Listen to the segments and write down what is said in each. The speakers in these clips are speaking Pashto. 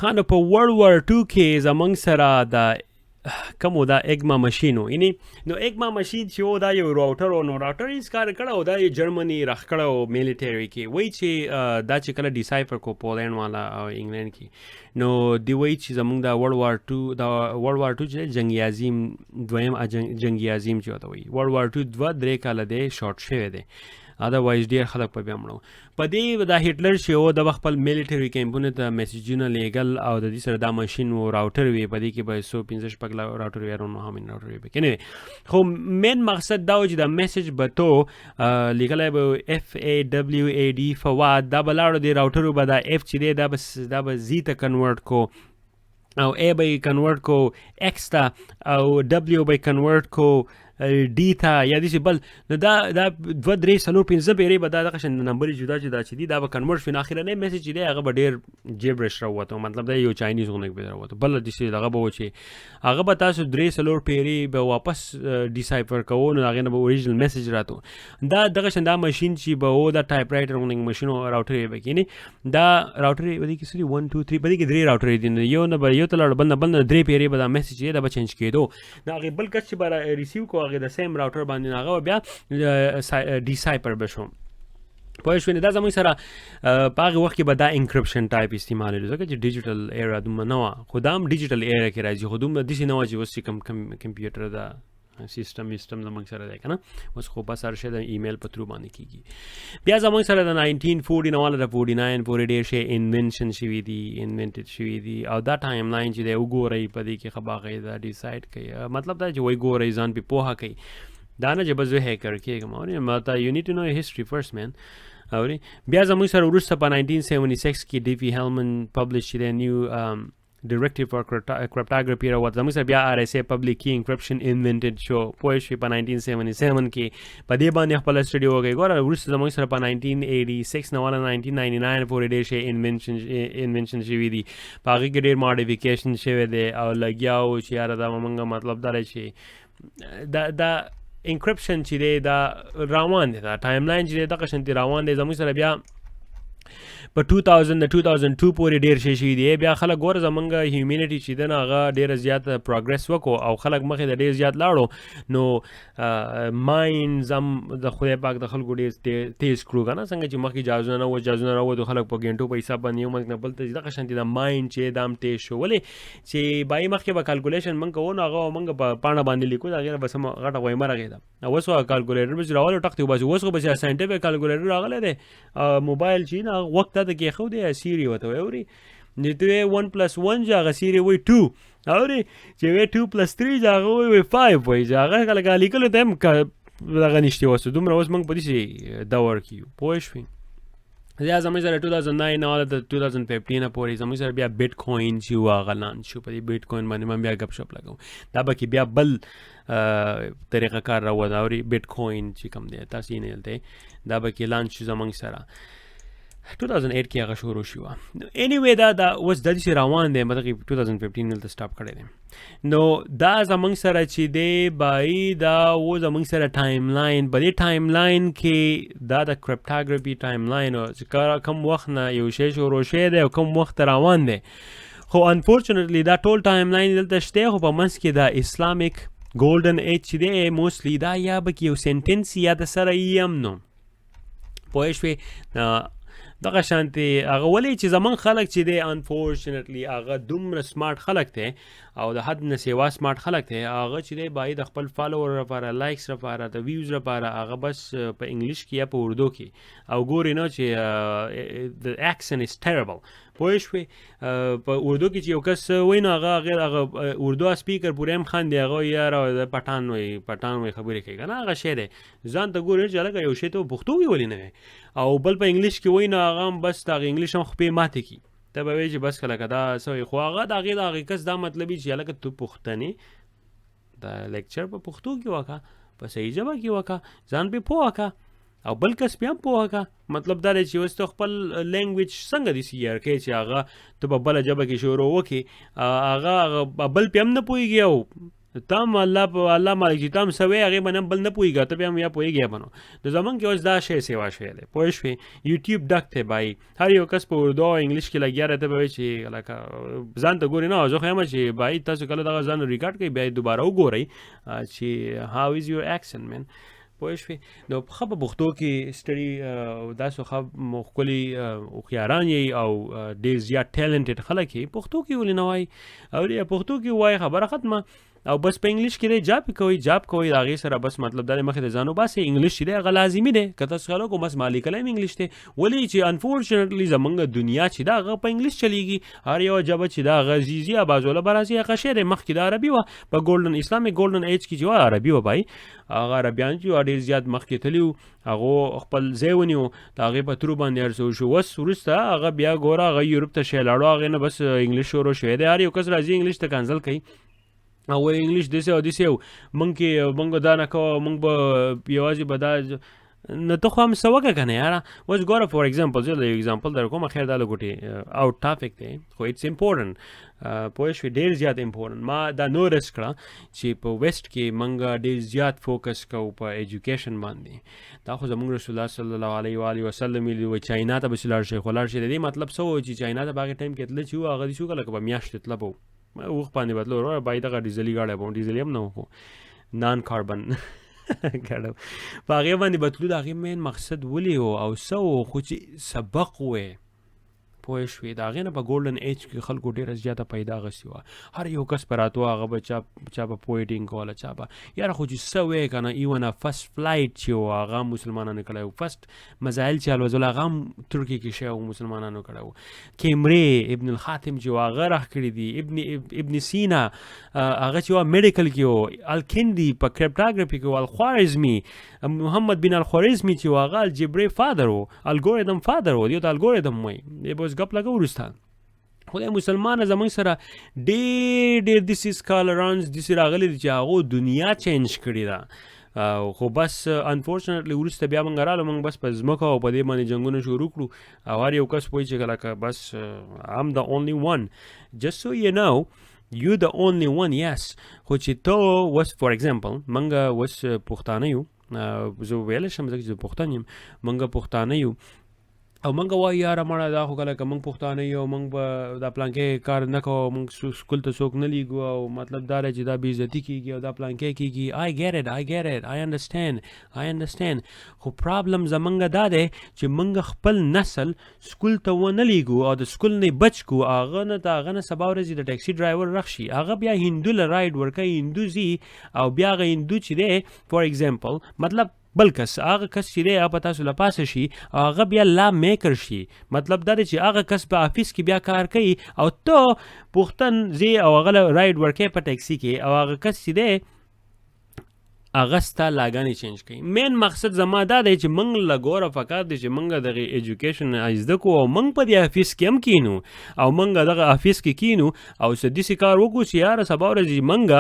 خانه په ورلد وار 2 کې زمنګ سره د کوم دا اګما ماشینو یعنی نو اګما ماشین چې و دا یو راوټر او نو راوټر یې کار کړه دا جرمني راخ کړه میلیټری کې وای چې دا چې کله ډیسایفر کو پولند والا او انګلند کې نو دی وای چې زمونږ دا ورلد وار 2 دا ورلد وار 2 چې جنگي عظیم دویم جنگي عظیم چې وته وای ورلد وار 2 2 درې کال دی شارټ شوی دی اذروایز ډیر خلک په بیا مړو په دې د هټلر شو د خپل میلیټری کیمپونه ته میسیجونه لیګل او د دې سره دا ماشين او راوټر وی په دې کې به 115 پګلا راوټر وی رونو هم راوټر وی کنه خو مین مقصد دا و چې دا میسج به تو لیګل به اف ای دبليو ای ډي فواد دا بلاړو دی راوټر به دا اف چې دی دا به زی ته کنورټ کو او ای به کنورټ کو ایکس ته او دبليو به کنورټ کو ډی ته یا دې بل نو دا 2 3 سلور 15 پیری به دا قشن نمبر جدا جدا چې دی دا به کنورټ فین اخر نه میسج دی هغه به ډیر جیبرش راوته مطلب دا یو چاینیز غونډه به راوته بل د شي هغه به چې هغه به تاسو 3 سلور پیری به واپس ډیسایفر کوو نو هغه نه به اوریجنل میسج راته دا دغه شنده ماشين چې به و دا ټایپ رائټر غونډه ماشين او راوټر به کینی دا راوټر به دي کې سری 1 2 3 به دي کې 3 راوټر دي یو نه به یو تل بل نه 3 پیری به دا میسج دی دا به چینج کېدو دا هغه بل کس چې به ریسیو کو هغه د سیم راوټر باندې هغه بیا ډیسایفر بشو پوه شو دا زموږ سره په هغه وخت کې به دا انکرپشن ټایپ استعمال لري ځکه چې ډیجیټل ایرا دومره نه وه خو دا هم ډیجیټل ایرا کې راځي خو دومره داسې نه وه چې اوس چې کمپیوټر دا سیستم زموږ سره دی که نه اوس خو بس هر شی د ایمیل په ترو باندې کېږي بیا زموږ سره د 1940 نه والا د 49 پورې ډېر شی انوینټډ شوي دي او دا ټایم لاین چې دی وګورئ په دې کې ښه باغې دا ډیسایډ کوي مطلب دا چې وایي ګورئ ځان پې پوهه کوي دا نه چې بس زه هیکر کېږم اورې ماته یو نیډ ټو نو هسټري فرست مین اورې بیا زموږ سره وروسته په 1976 کې ډیوي هیلمن پبلش چې دی نیو Directive for Cryptography or what زموږ سره بیا RSA Public Key Encryption invented شو پوه شوې په 1977 کې په دې باندې خپله سټډي وکړئ ګوره وروسته زموږ سره په 1986 نه والا 1999 پورې ډېر شی انوینشن شوي دي په هغې کې ډېر ماډیفیکیشن شوی دی او لګیا و چې یاره دا موږ مطلب دا دی چې دا انکرپشن چې دی دا روان دی دا ټایم لاین چې دی دغه شانتې روان دی زموږ سره بیا په 2000 د 2002 پورې ډېر شی شوي دي بیا خلک ګوره زمونږ هیومینټي چې ده نه هغه ډېره زیات پروګرس وکړو او خلک مخې ته ډېر زیات لاړو نو ماینز هم د خدای پاک د خلکو ډېر تیز کړو که نه څنګه چې مخکې جازونه نه وو جازونه راوتو خلک په ګنټو په حساب باندې یو ملک نه بل ته ځي دغه شانتې د ماین چې دا هم تیز شو ولې چې بایي مخکې به کالکولیشن موږ کوو نو هغه موږ په پاڼه باندې لیکو د هغې نه بس هم غټه ویمه راغې ده او اوس خو کالکولیټر به چې راولو ټک ته وباسي اوس خو بس ساینټفک کالکولیټر راغلی دی موبایل چې نه وخت ته د کېښود دی سیری وته وایي اوري چې ته وایې 1 + 1 چې هغه سیری وایي 2 اوري چې وایي 2 + 3 چې هغه وایي 5 وایي چې هغه کله کله لیکلو ته هم دغه نشته اوس دومره اوس موږ په داسې دور کې یو پوه شوې یا زموږ سره 2009 نه والا د 2015 پورې زموږ سره بیا بیټ کوین چې و هغه لانچ شو په دې بیټ کوین باندې من بیا گپ شپ لګوم دا به کې بیا بل طریقه کار راوځي اوري بیټ کوین چې کوم دی تاسو یې نه دلته دا به کې لانچ زموږ سره 2008 کې هغه شروع شو anyway دا اوس د دې روان دی مطلب 2015 ملته سټاپ کړی دی نو دا زموږ سره چې دی بای دا و زموږ سره ټایم لاین په دې ټایم لاین کې دا د کرپټاګرافي ټایم لاین چې کوم وخت نه یو شی شروع شوی دی او کوم وخت روان دی خو انفورچونیټلی دا ټول ټایم لاین دلته شته خو په منځ کې د اسلامیک ګولډن ایج چې دی موسټلی دا یا به کې یو سنټنس یا د سره یې هم نو پوه شوې دغه شانتې هغه ولې چې زمونږ خلک چې دی انفورچونیټلی هغه دومره سمارټ خلک دی او د حد نه سیوا سمارټ خلک دی هغه چې دی باید د خپل فالوور لپاره لایکس لپاره د ویوز لپاره هغه بس په انګلیش کې یا په اردو کې او ګوري نو چې د اکسنټ از ټیربل پوه شوې په اردو کې چې یو کس وایي نو هغه اردو سپیکر پورې هم خاندي هغه یاره د پټان وایي خبرې کوي که نه هغه شی دی ځان ته ګوري چې هلکه یو شی ته پښتو وي ولې نه وي او بل په انګلیش کې وایي نو هغه هم بس د هغه انګلیش هم خپې ماتې کړي ته به وایي چې بس که لکه دا څه وایي خو هغه د هغې کس دا مطلب وي چې هلکه تو پښتنې د لیکچر په پښتو کې وکړه په صحیح ژبه کې وکړه ځان پې پوه کړه او بل کس بیا هم پوهه کړه مطلب دا دی چې اوس ته خپل لینګویج څنګه داسې یار کوې چې هغه ته په بله ژبه کې شروع وکړې هغه بل پې هم نه پوهېږي او تام الله مالک چې تام سوي هغه باندې بل نه پويګا ته بیا پويګیا بنو د زمون کې اوس دا شی سیوا شی دی پوه شوې یوټیوب ډک ته بای هر یو کس په اردو او انګلیش کې لګیا راته به چې لکه ځان ته ګوري نه زه خو هم چې بای تاسو کله دا ځان ریکارډ کوي بیا دوباره وګورئ چې هاو از یور اکسنت من پوه شوې نو خو په پښتو کې سټډي داسو خو مخکلي خوخياران یې او ډېر زیات ټیلنټډ خلک یې پښتو کې ولې نه وای او پښتو کې وای خبره ختمه او بس په انګلیش کې دی جاب کوي هغې سره بس مطلب دا مخې ته ځان وباسئ انګلیش چې دی هغه لازمي دی که تاسو خیال وکړو بس ما لیکلی هم انګلیش دی ولې چې انفورچونیټلی زمونږ دنیا چې ده هغه په انګلیش چلیږي هر یوه ژبه چې ده هغه زیزي ابازوله به راځي هغه شی دی مخکې د عربي وه په ګولډن اسلامي ګولډن ایج کې چې وه عربي وه بای هغه عربیان چې ډېر زیات مخکې تلي وو هغو خپل ځای ونیو د هغې په ترو باندې هر څه وشو اوس وروسته هغه بیا ګوره هغه یورپ ته شی لاړو هغې نه بس انګلیش شروع شوی دی هر یو کس راځي انګلیش ته کنسل کوي او انګلیش داسې او داسې او موږ دا نه کوو موږ به یوازې به دا نه ته خو هم څه وکړه که نه یاره اوس ګوره فور ایګزامپل زه یو ایګزامپل در کوم خیر دا لګوټې اوټ ټاپک دی خو اټس امپورټنټ پوه شوې ډېر زیات امپورټنټ ما دا نورس کړه چې په ویسټ کې موږ ډېر زیات فوکس کوو په ایجوکیشن باندې دا خو زموږ رسول الله صلی الله علیه و آله وسلم ویلي چاینا ته به لاړ شئ خو لاړ شئ د دې مطلب څه و چې چاینا ته په هغې ټایم کې تللی چې و هغه دې شو که لکه په میاشتې تله به وخ باندې بدلو ورو باید دغه ډیزلي گاډي به ډیزل هم نه وکړو نان کاربن ګاډو په هغې باندې بدلو د هغې مین مقصد ولې و او څه و خو چې سبق وی پوه شوې د هغې نه په ګولډن ایج کې خلکو ډېره زیاته پیدا اخیستې وه هر یو کس په راتلو هغه به چا به پویټینګ کوله چا به یاره خو چې څه وی که نه ایون فسټ فلایټ چې و هغه هم مسلمانانو کړی و فسټ مزایل چې الوځل هغه هم ترکیې کې شی و مسلمانانو کړی و کیمرې ابن الخاتم چې و هغه راخ کړي دي ابن سینا هغه چې و میډیکل کې و الکندي په کرپټاګرافي کې و الخوارزمي محمد بن الخوارزمي چې و هغه الجبري فادر و الګوریدم فادر و دیو ته الګوریدم وایي ګپ لګه وروسته خو د مسلمانه زموږ سره ډېر داسې سکالرانز داسې راغلي دي چې هغو دنیا چینج کړې ده خو بس انفورچونیټلی وروسته بیا موږ راغلو موږ بس په ځمکه او په دې باندې جنګونه شروع کړو او هر یو کس پوهېږي چې لکه بس ام د اونلی ون جست سو یو نو یو د اونلی ون یس خو چې ته اوس فور ایګزامپل موږ اوس پښتانه یو زه ویلی شم ځکه چې زه پښتون یم موږ پښتانه یو او موږ وایو یاره مړه دا خو کله که موږ پښتانه یو موږ به دا پلانکې کار نه کوو موږ سکول ته څوک نه لیږو او مطلب دا دی چې دا بېعزتي کېږي او دا پلانکې کېږي I understand خو پرابلم زمونږ دا دی چې موږ خپل نسل سکول ته ونه لیږو او د سکول نه بچ کړو هغه نه سبا ورځې د ټیکسي ډرایور رخ شي هغه بیا هندو له رایډ ورکوي هندو ځي او بیا هغه هندو چې دی فور ایګزامپل مطلب بل کس هغه کس چې دی هغه په تاسو له پاسه شي هغه بیا لا میکر شي مطلب دا دی چې هغه کس په آفیس کې بیا کار کوي او ته پښتون ځې او هغه له رایډ ورکوي په ټیکسي کې او هغه کس چې دی هغه ستا لاګانې چینج کوي مین مقصد زما دا دی چې موږ له ګوره فقط دی چې موږ دغه ایجوکیشن زده کړو او موږ په دې افیس کې هم کینو او موږ دغه افیس کې کینو او څه داسې کار وکړو چې یاره سبا ورځې موږ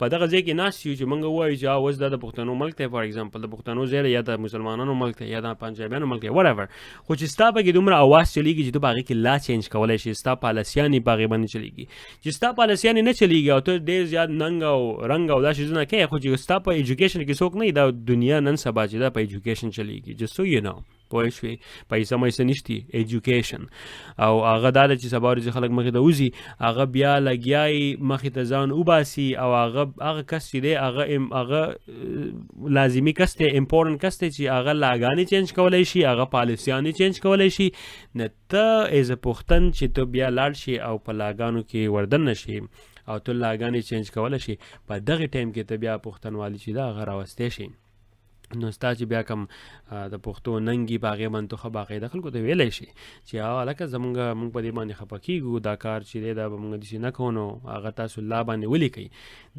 په دغه ځای کې ناست یو چې موږ ووایو چې اوس دا د پښتنو ملک دی فار ایګزامپل د پښتنو ځای یا د مسلمانانو ملک دی یا د پنجابیانو ملک دی وټ ایور خو چې ستا پکې دومره اواز چلیږي چې ته په هغې کې لا چینج کولی شي ستا پالیسیانې په هغې باندې چلیږي چې ستا پالیسیانې نه چلیږي او ته ډېر زیات ننګ او رنګ او دا شیزونه کوې خو چې ستا په ایجوکیشن کې څوک نه دا دنیا نن سبا چې دا په ایجوکیشن چلیږي جست سو یو نو پوه شوې پیسه مایسه نشتی ایجوکیشن او هغه دا ده چې سبا ورځې خلک مخې ته وځي هغه بیا لګیایي مخې ته ځان وباسي او هغه کس چې دی هغه لازمي کس دی امپورټنټ کس دی چې هغه لاګانې چینج کولی شي هغه پالیسیانې چینج کولی شي نه ته ایز ا پښتن چې ته بیا لاړ شي او په لاګانو کې وردن نه شي او ته لاګانې چینج کولی شي په دغې ټایم کې ته بیا پښتنوالي چې ده هغه راوستی شي نو ستا چې بیا کوم د پښتو ننګي په هغې باندې خو باقاعده خلکو ته ویلی شي چې هلکه موږ په دې باندې خفه کېږو دا کار چې دی دا به موږ داسې نه کوو نو هغه تاسو لا باندې ولیکئ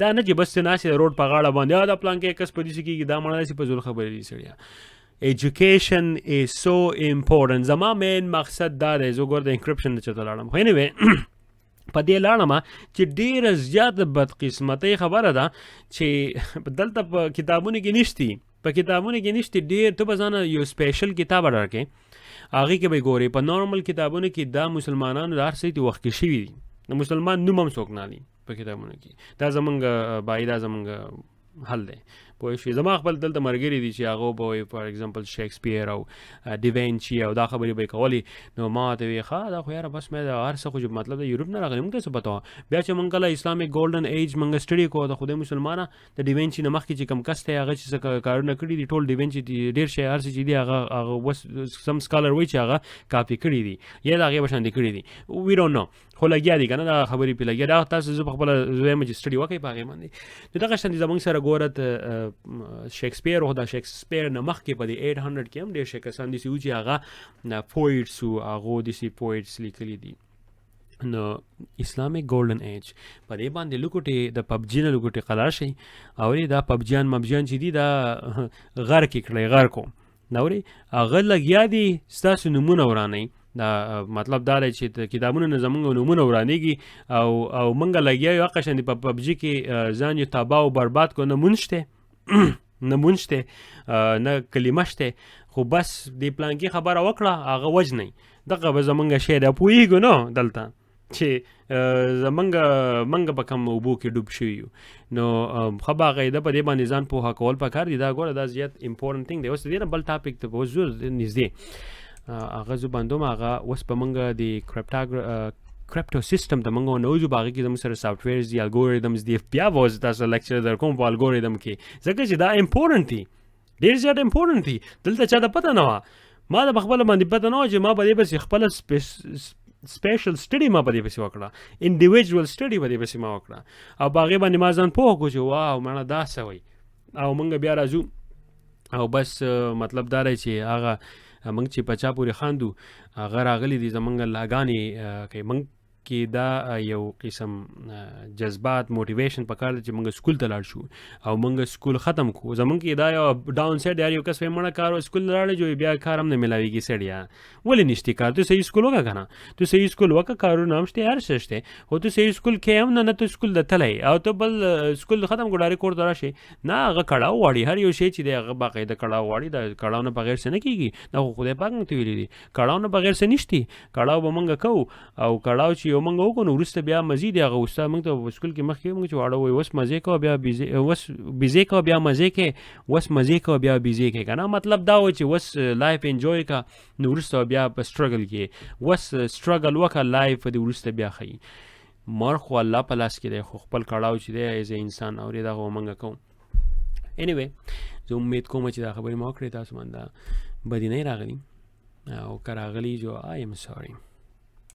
دا نه چې بس ته ناستې د روډ په غاړه باندې دا پلانکې کس په داسې کېږي دا مړه داسې په زور خبرې دي سړیه ایجوکیشن از سو امپورټنټ زما مین مقصد دا دی زه ګوره د انکرپشن نه چېرته لاړم خو anyway په دې لاړم چې ډېره زیاته بدقسمتۍ خبره ده چې دلته په کتابونو کې نشتي په کتابونو کې نشته ډېر ته به ځانه یو سپیشل کتاب راکړې هغې کې به یې ګورې په نارمل کتابونو کې دا مسلمانانو د هر څه وخت کې شوي دي د مسلمان نوم هم څوک نه لي په کتابونو کې دا زمونږ بای دا زمونږ حل دی پوه شوې زما خپل دلته ملګري دي چې هغه به وایي فار ایگزامپل شیکسپیر او ډیوینچي او دا خبرې به یې کولې نو ما ورته ویې ښه دا خو یاره بس مې د هر څه خو مطلب د یورپ نه راغلی موږ ته څه پته وه بیا چې موږ کله اسلامیک ګولډن ایج موږ سټډي کوو د خدای مسلمانه د ډیوینچي نه مخکې چې کوم کس دی هغه چې څه کارونه کړي دي ټول ډیوینچي ډېر شی هر څه چې دي هغه وس سم سکالر وایي چې هغه کاپي کړي دي یا د هغې به شاندې کړي دي وی ډونټ نو خو لګیا دي که نه دا خبرې پرې لګیا دا تاسو زه په خپله وایم چې سټډي وکړئ په هغې باندې نو دغه شان دي زموږ سره ګوره شیکسپیر او دا شیکسپیر نه مخکې په دې 800 کې هم ډېر شي کسان داسې وو چې هغه پویټس وو هغو داسې پویټس لیکلي دي نو اسلامیک ګولډن ایج په دې باندې لوکوټې د پبجي نه لوکوټې قلار شي اورې دا پبجیان مبجیان چې دي دا غر کې کړی غر کو نورې هغه لګیا دي ستاسو نومونه ورانئ دا مطلب دا دی چې کتابونو نه زمونږ نومونه ورانېږي او موږ لګیا یو هغه شان دي په پبجي کې ځان یې تباه او برباد کړو نه مونځ شته نه مونځ شته نه کلمه شته خو بس د پلانکي خبره وکړه هغه وجنئ دغه به زمونږ شی دی پوهېږو نو دلته چې زمونږ په کم اوبو کې ډوب شوي یو نو ښه باقاعده په دې باندې ځان پوهه کول پکار دي دا ګوره دا زیات امپورټنټ ثینګ دی اوس د دې نه بل ټاپک ته به اوس زه نږدې هغه زه بندوم هغه اوس په موږ د کرپټو سیستم ته موږ نوځو په هغې کې زموږ سره سافټویرز دي الګوریدمز دي بیا به اوس تاسو لیکچر در کوم په الګوریدم کې ځکه چې دا امپورټنټ دي ډېر زیات امپورټنټ دي دلته چا ته پته نه وه ما د په خپله باندې پته نه وه چې ما په دې پسې خپله سپیشل سټډي ما په دې پسې وکړه انډیویجوال سټډي په دې پسې ما وکړه او په هغې باندې ما ځان پوه کړو چې واو مړه دا څه وایي او موږ بیا راځو او بس مطلب دا دی چې هغه موږ چې په چا پورې خاندو هغه راغلي دي زموږ لاګانې کوي موږ کې دا یو قسم جذبات موټیویشن پکار دی چې موږ سکول ته لاړ شو او موږ سکول ختم کړو زموږ کې دا یو ډاون سایډ یار یو کس وایي مړه کار سکول لاړې جو بیا کار هم نه میلاویږي سړیا ولې نشتی کار تو صحیح سکول وکړه که نه تو صحیح سکول وکړه کارونه هم شته هر څه شته خو تو صحیح سکول کې هم نه تو سکول د تلی او ته بل سکول ختم کړو ډایرکټ کور ته راشي نه هغه کړاو غواړي هر یو شی چې دی هغه باقاعده کړاو غواړي د کړاو نه بغیر څه نه کېږي دا خو خدای پاک موږ ته ویلي دي کړاو نه بغیر څه نشتي کړاو به موږ کوو او کړاو چې یو موږ وکړو نو وروسته بیا مزید هغه استاد موږ ته په سکول کې مخکې موږ چې واړه وایي اوس مزې کوه بیا اوس بیزې کوه بیا مزې کې اوس مزې کوه بیا بیزې کې که نه مطلب دا و چې اوس لایف انجوی کا نو وروسته بیا په سټرګل کې اوس سټرګل وکړه لایف دې وروسته بیا ښیي مر خو الله په لاس کې دی خو خپل کړاو چې دی ایز انسان اورې دغه موږ کوو انیوی زه امید کوم چې دا خبرې ما وکړې تاسو باندې بدي نه راغلي او که راغلي جو آی ایم سوري